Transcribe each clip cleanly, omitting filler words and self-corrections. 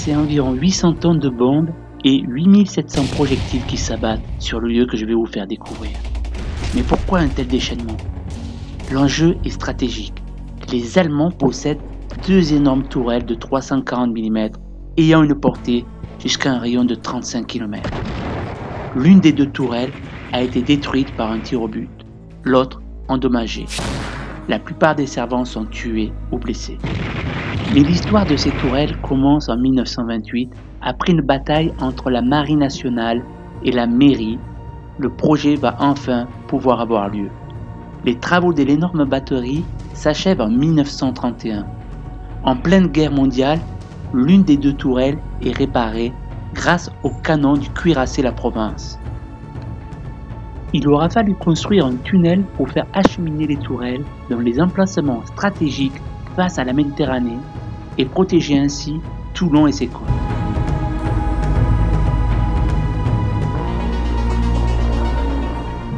c'est environ 800 tonnes de bombes et 8700 projectiles qui s'abattent sur le lieu que je vais vous faire découvrir. Mais pourquoi un tel déchaînement? L'enjeu est stratégique. Les Allemands possèdent deux énormes tourelles de 340 mm ayant une portée jusqu'à un rayon de 35 km. L'une des deux tourelles a été détruite par un tir au but, l'autre endommagée. La plupart des servants sont tués ou blessés. Mais l'histoire de ces tourelles commence en 1928 après une bataille entre la Marine nationale et la mairie. Le projet va enfin pouvoir avoir lieu. Les travaux de l'énorme batterie s'achèvent en 1931. En pleine guerre mondiale, l'une des deux tourelles est réparée grâce au canon du cuirassé La Provence. Il aura fallu construire un tunnel pour faire acheminer les tourelles dans les emplacements stratégiques face à la Méditerranée et protéger ainsi Toulon et ses côtes.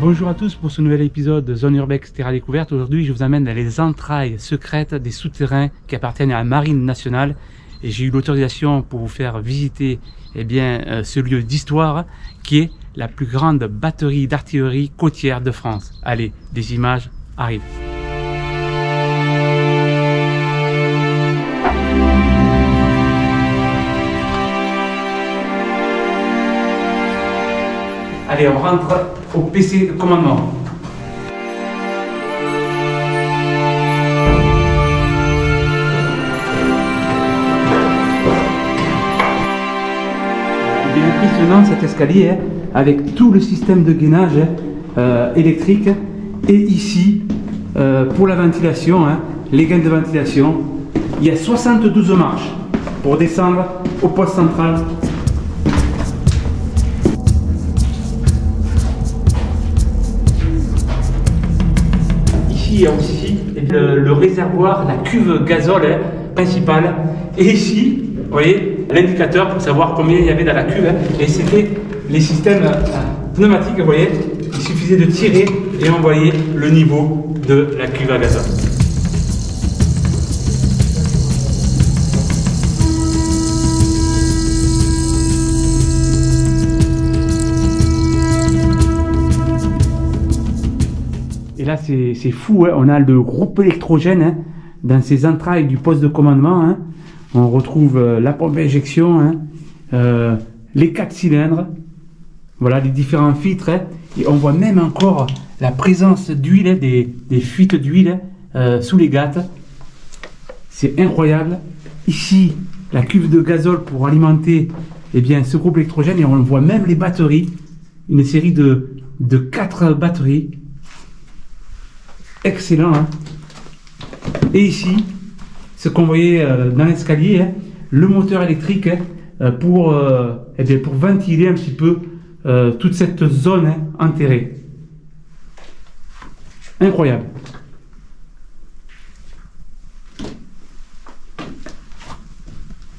Bonjour à tous pour ce nouvel épisode de Zone Urbex Terra Découverte. Aujourd'hui, je vous amène dans les entrailles secrètes des souterrains qui appartiennent à la Marine nationale. Et j'ai eu l'autorisation pour vous faire visiter ce lieu d'histoire qui est la plus grande batterie d'artillerie côtière de France. Allez, des images arrivent. Allez, on rentre au PC de commandement. Il est impressionnant cet escalier avec tout le système de gainage électrique et ici pour la ventilation, les gaines de ventilation, il y a 72 marches pour descendre au poste central. Il y a aussi le réservoir, la cuve gazole principale. Et ici, vous voyez, l'indicateur pour savoir combien il y avait dans la cuve. Et c'était les systèmes pneumatiques, vous voyez. Il suffisait de tirer et on voyait le niveau de la cuve à gazole. Et là, c'est fou, on a le groupe électrogène dans ces entrailles du poste de commandement. On retrouve la pompe à injection, les 4 cylindres, voilà, les différents filtres. Et on voit même encore la présence d'huile, des fuites d'huile sous les gates. C'est incroyable. Ici, la cuve de gazole pour alimenter ce groupe électrogène. Et on voit même les batteries, une série de 4 batteries. Excellent, Et ici, ce qu'on voyait dans l'escalier, le moteur électrique pour ventiler un petit peu toute cette zone enterrée. Incroyable.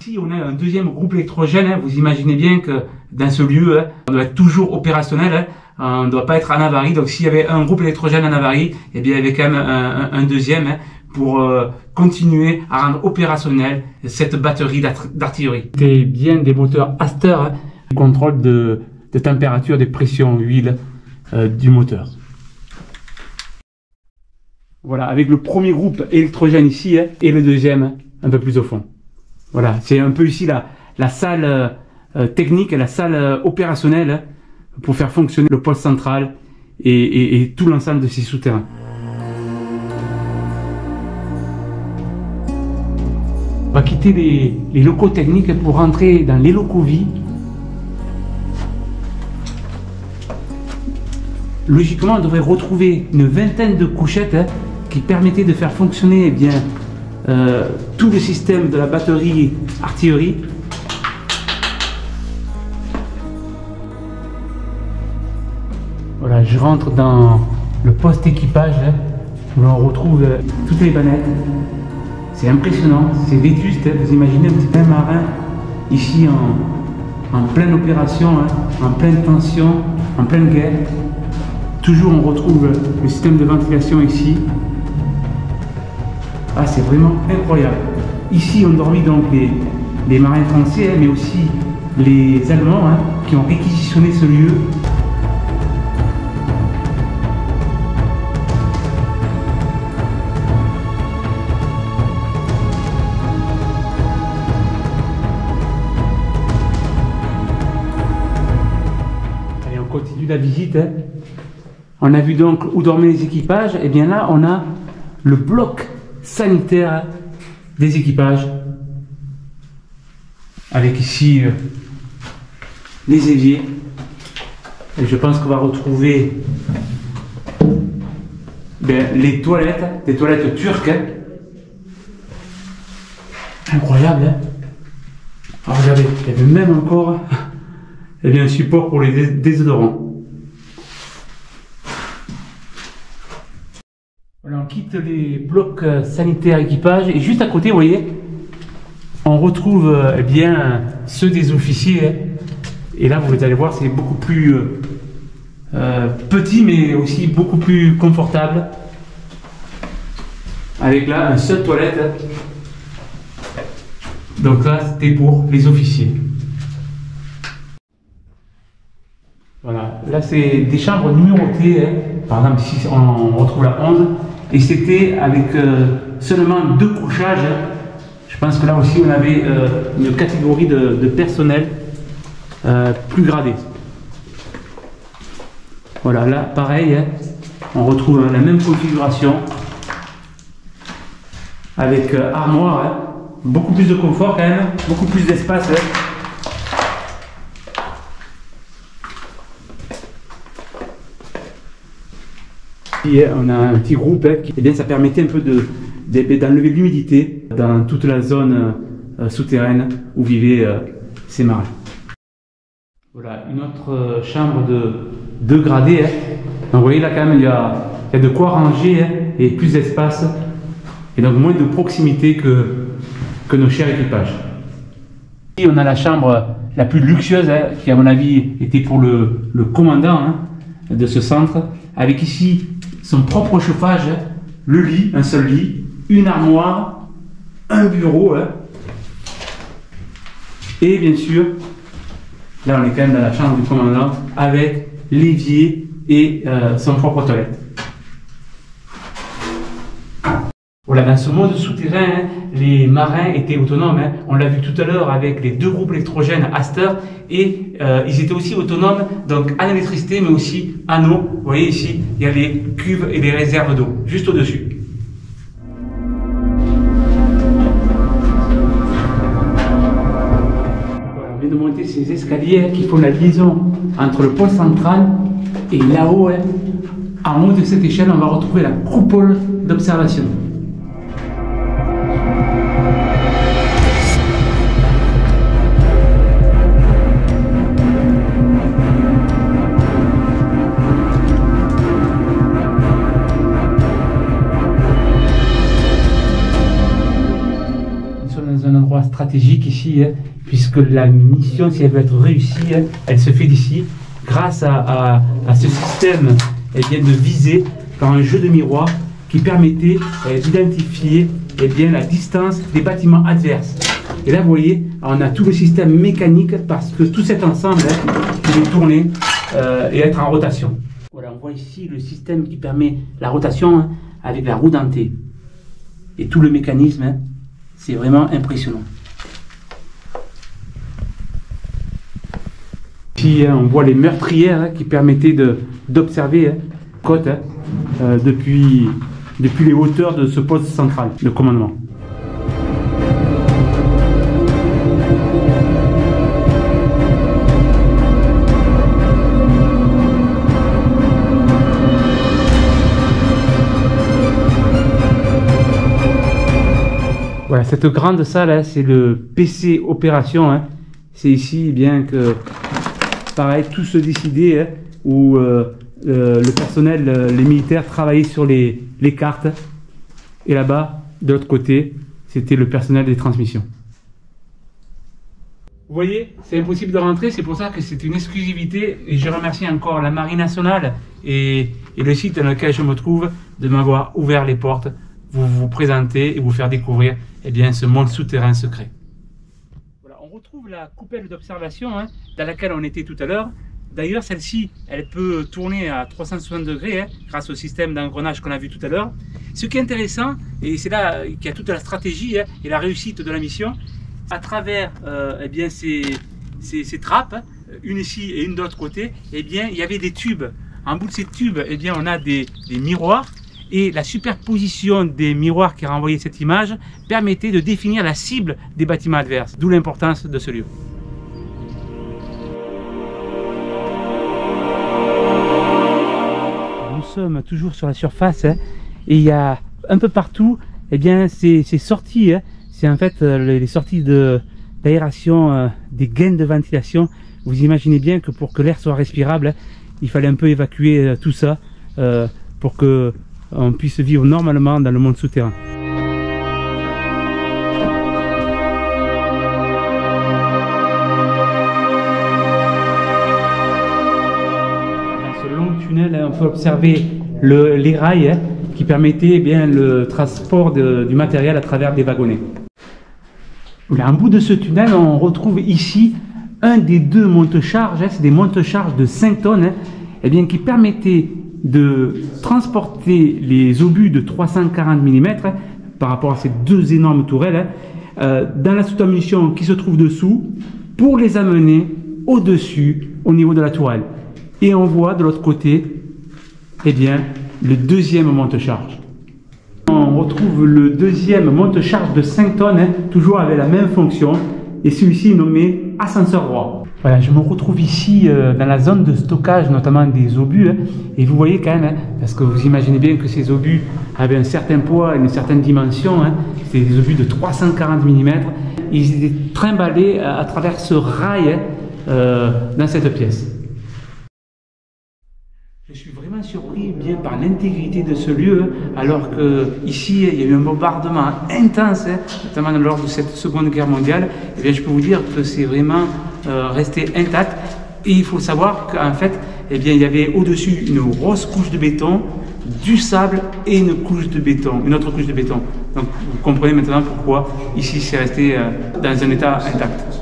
Ici, on a un deuxième groupe électrogène. Vous imaginez bien que dans ce lieu, on doit être toujours opérationnel. On ne doit pas être en avarie, donc s'il y avait un groupe électrogène en avarie, il y avait quand même un deuxième pour continuer à rendre opérationnelle cette batterie d'artillerie. C'était bien des moteurs Aster, contrôle de température, des pressions, huile du moteur. Voilà, avec le premier groupe électrogène ici et le deuxième un peu plus au fond. Voilà, c'est un peu ici la salle technique, la salle opérationnelle pour faire fonctionner le poste central et tout l'ensemble de ces souterrains. On va quitter les locaux techniques pour rentrer dans les locaux vie. Logiquement, on devrait retrouver une vingtaine de couchettes qui permettaient de faire fonctionner tout le système de la batterie artillerie. Voilà, je rentre dans le poste équipage où l'on retrouve toutes les bannettes. C'est impressionnant, c'est vétuste. Vous imaginez un petit peu un marin ici en pleine opération, en pleine tension, en pleine guerre. Toujours on retrouve le système de ventilation ici. Ah, c'est vraiment incroyable. Ici ont dormi donc les marins français, mais aussi les Allemands qui ont réquisitionné ce lieu. Allez, on continue la visite. On a vu donc où dormaient les équipages. Et bien là, on a le bloc sanitaire des équipages. Avec ici les éviers. Et je pense qu'on va retrouver les toilettes, des toilettes turques. Incroyable, hein? Alors regardez, il y avait même encore un support pour les désodorants. Voilà, on quitte les blocs sanitaires équipage et juste à côté, vous voyez, on retrouve ceux des officiers. Et là, vous allez voir, c'est beaucoup plus petit, mais aussi beaucoup plus confortable. Avec là, un seul toilette. Donc là, c'était pour les officiers. Voilà, là, c'est des chambres numérotées. Par exemple, ici, on retrouve la 11. Et c'était avec seulement 2 couchages. Je pense que là aussi, on avait une catégorie de personnel plus gradé. Voilà, là, pareil, on retrouve la même configuration avec armoire, beaucoup plus de confort quand même, beaucoup plus d'espace. On a un petit groupe qui, ça permettait un peu d'enlever l'humidité dans toute la zone souterraine où vivaient ces marins. Voilà, une autre chambre de 2 gradés. Donc vous voyez là quand même il y a de quoi ranger et plus d'espace et donc moins de proximité que nos chers équipages. Ici on a la chambre la plus luxueuse qui à mon avis était pour le commandant de ce centre, avec ici son propre chauffage, le lit, un seul lit, une armoire, un bureau et bien sûr là on est quand même dans la chambre du commandant avec l'évier et son propre toilette. Voilà, dans ce monde souterrain, les marins étaient autonomes. On l'a vu tout à l'heure avec les 2 groupes électrogènes Aster et ils étaient aussi autonomes donc en électricité mais aussi en eau. Vous voyez ici, il y a les cuves et les réserves d'eau juste au-dessus. Voilà, on vient de monter ces escaliers qui font la liaison entre le pôle central et là-haut, en haut de cette échelle, on va retrouver la coupole d'observation. Dans un endroit stratégique ici, puisque la mission, si elle veut être réussie, elle se fait d'ici, grâce à ce système de visée par un jeu de miroir qui permettait d'identifier la distance des bâtiments adverses. Et là, vous voyez, on a tout le système mécanique parce que tout cet ensemble peut tourner et être en rotation. Voilà, on voit ici le système qui permet la rotation avec la roue dentée. Et tout le mécanisme, c'est vraiment impressionnant. Ici, on voit les meurtrières qui permettaient d'observer côte depuis les hauteurs de ce poste central de commandement. Voilà, cette grande salle, c'est le PC opération. C'est ici que, pareil, tout se décidait où le personnel, les militaires travaillaient sur les cartes. Et là-bas, de l'autre côté, c'était le personnel des transmissions. Vous voyez, c'est impossible de rentrer, c'est pour ça que c'est une exclusivité. Et je remercie encore la Marine nationale et le site dans lequel je me trouve de m'avoir ouvert les portes, vous présenter et vous faire découvrir ce monde souterrain secret. retrouve la coupelle d'observation dans laquelle on était tout à l'heure. D'ailleurs, celle-ci, elle peut tourner à 360 degrés grâce au système d'engrenage qu'on a vu tout à l'heure. Ce qui est intéressant, et c'est là qu'il y a toute la stratégie et la réussite de la mission, à travers eh bien, ces trappes, une ici et une de l'autre côté, eh bien, il y avait des tubes. En bout de ces tubes, eh bien, on a des miroirs. Et la superposition des miroirs qui renvoyaient cette image permettait de définir la cible des bâtiments adverses, d'où l'importance de ce lieu. Nous sommes toujours sur la surface et il y a un peu partout eh bien, ces sorties, c'est en fait les sorties d'aération des gaines de ventilation. Vous imaginez bien que pour que l'air soit respirable, il fallait un peu évacuer tout ça pour que on puisse vivre normalement dans le monde souterrain. Dans ce long tunnel, on peut observer les rails qui permettaient bien le transport du matériel à travers des wagonnets. En bout de ce tunnel, on retrouve ici un des deux monte-charges, c'est des monte-charges de 5 tonnes eh bien, qui permettaient de transporter les obus de 340 mm par rapport à ces deux énormes tourelles dans la soute-ammunition qui se trouve dessous pour les amener au-dessus au niveau de la tourelle. Et on voit de l'autre côté eh bien, le deuxième monte-charge. On retrouve le deuxième monte-charge de 5 tonnes, toujours avec la même fonction, et celui-ci est nommé ascenseur droit. Voilà, je me retrouve ici dans la zone de stockage, notamment des obus, et vous voyez quand même, parce que vous imaginez bien que ces obus avaient un certain poids, une certaine dimension, c'est des obus de 340 mm, ils étaient trimballés à travers ce rail dans cette pièce. Je suis vraiment surpris bien par l'intégrité de ce lieu, alors qu'ici il y a eu un bombardement intense, notamment lors de cette Seconde Guerre mondiale. Et bien, je peux vous dire que c'est vraiment resté intact. Et il faut savoir qu'en fait, eh bien, il y avait au-dessus une grosse couche de béton, du sable et une couche de béton, une autre couche de béton. Donc vous comprenez maintenant pourquoi ici c'est resté dans un état intact.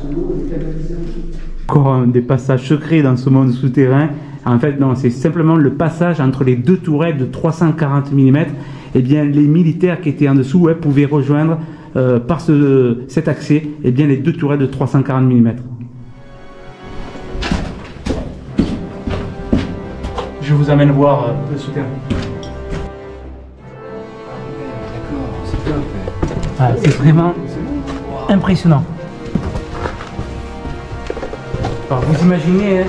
Encore des passages secrets dans ce monde souterrain. En fait, non, c'est simplement le passage entre les deux tourelles de 340 mm. Eh bien, les militaires qui étaient en dessous pouvaient rejoindre par cet accès eh bien, les deux tourelles de 340 mm. Je vous amène voir le souterrain. C'est vraiment impressionnant. Alors, vous imaginez,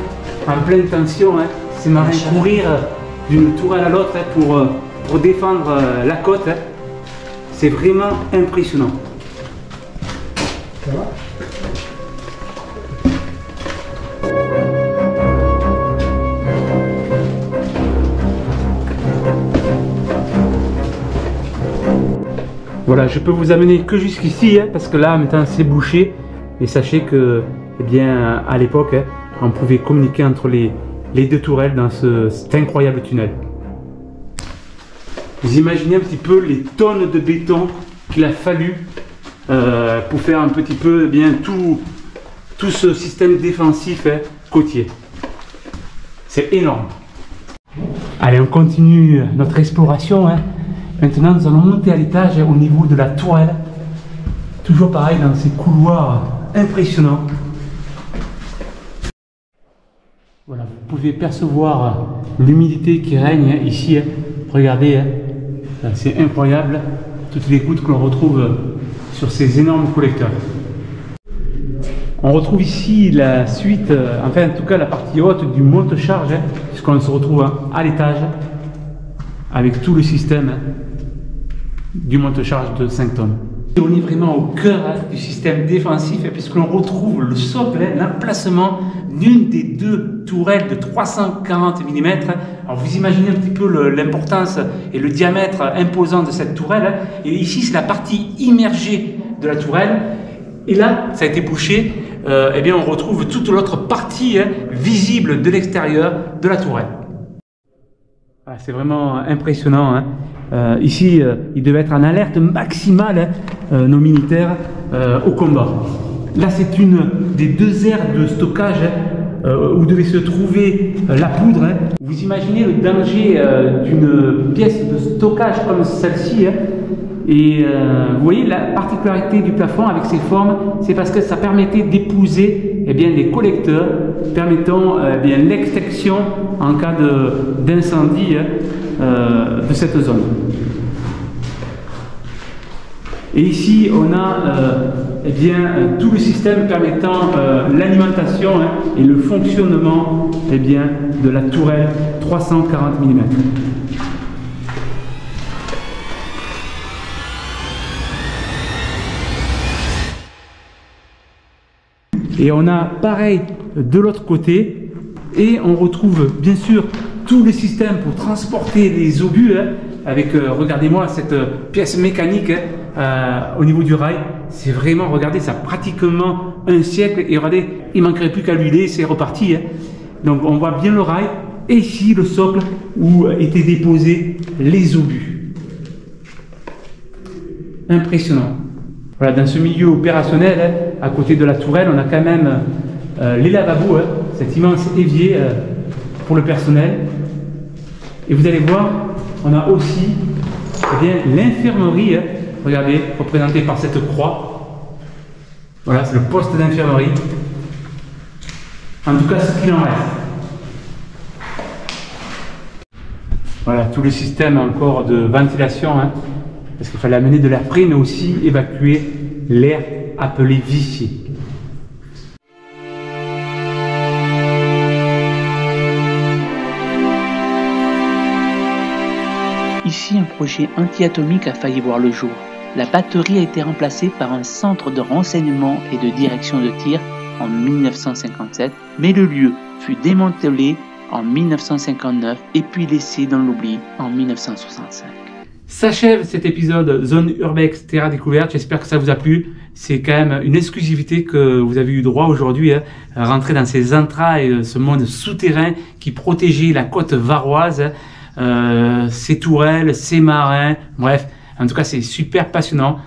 en pleine tension, ces marins courir d'une tourelle à l'autre pour défendre la côte. C'est vraiment impressionnant. Ça va ? Voilà, je peux vous amener que jusqu'ici, parce que là, maintenant, c'est bouché. Et sachez que, eh bien, à l'époque, on pouvait communiquer entre les deux tourelles dans cet incroyable tunnel. Vous imaginez un petit peu les tonnes de béton qu'il a fallu pour faire un petit peu eh bien, tout ce système défensif côtier. C'est énorme. Allez, on continue notre exploration. Maintenant, nous allons monter à l'étage au niveau de la tourelle. Toujours pareil dans ces couloirs impressionnants. Voilà, vous pouvez percevoir l'humidité qui règne ici. Regardez, c'est incroyable, toutes les gouttes que l'on retrouve sur ces énormes collecteurs. On retrouve ici la suite, enfin en tout cas la partie haute du monte-charge, puisqu'on se retrouve à l'étage avec tout le système du monte-charge de 5 tonnes. On est vraiment au cœur du système défensif puisque l'on retrouve le socle, l'emplacement d'une des deux tourelles de 340 mm. Alors vous imaginez un petit peu l'importance et le diamètre imposant de cette tourelle. Et ici c'est la partie immergée de la tourelle. Et là, ça a été bouché. Eh bien, on retrouve toute l'autre partie visible de l'extérieur de la tourelle. Ah, c'est vraiment impressionnant. Ici, il devait être en alerte maximale, nos militaires, au combat. Là, c'est une des 2 aires de stockage où devait se trouver la poudre. Hein. Vous imaginez le danger d'une pièce de stockage comme celle-ci. Hein. Et vous voyez la particularité du plafond avec ses formes, c'est parce que ça permettait d'épouser des collecteurs permettant l'extinction en cas d'incendie de cette zone. Et ici, on a tout le système permettant l'alimentation et le fonctionnement de la tourelle 340 mm. Et on a pareil de l'autre côté, et on retrouve bien sûr tous les systèmes pour transporter les obus, avec, regardez-moi cette pièce mécanique au niveau du rail. C'est vraiment, regardez, ça a pratiquement un siècle, et regardez, il manquerait plus qu'à l'huiler, c'est reparti. Donc on voit bien le rail, et ici le socle où étaient déposés les obus. Impressionnant. Voilà, dans ce milieu opérationnel, à côté de la tourelle, on a quand même les lavabos, cet immense évier pour le personnel. Et vous allez voir, on a aussi l'infirmerie, regardez, représentée par cette croix. Voilà, c'est le poste d'infirmerie. En tout cas, ce qu'il en reste. Voilà, tout le système encore de ventilation, parce qu'il fallait amener de l'air frais, mais aussi évacuer l'air appelé vicié. Ici, un projet anti-atomique a failli voir le jour. La batterie a été remplacée par un centre de renseignement et de direction de tir en 1957, mais le lieu fut démantelé en 1959 et puis laissé dans l'oubli en 1965. S'achève cet épisode Zone Urbex Terra Découverte, j'espère que ça vous a plu. C'est quand même une exclusivité que vous avez eu droit aujourd'hui, rentrer dans ces entrailles, ce monde souterrain qui protégeait la côte varoise, ces tourelles, ces marins, bref, en tout cas c'est super passionnant.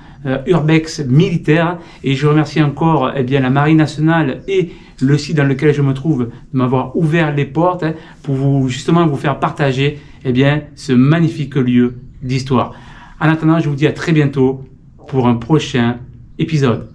Urbex militaire, et je remercie encore la Marine nationale et le site dans lequel je me trouve de m'avoir ouvert les portes pour justement vous faire partager ce magnifique lieu d'histoire. En attendant, je vous dis à très bientôt pour un prochain épisode.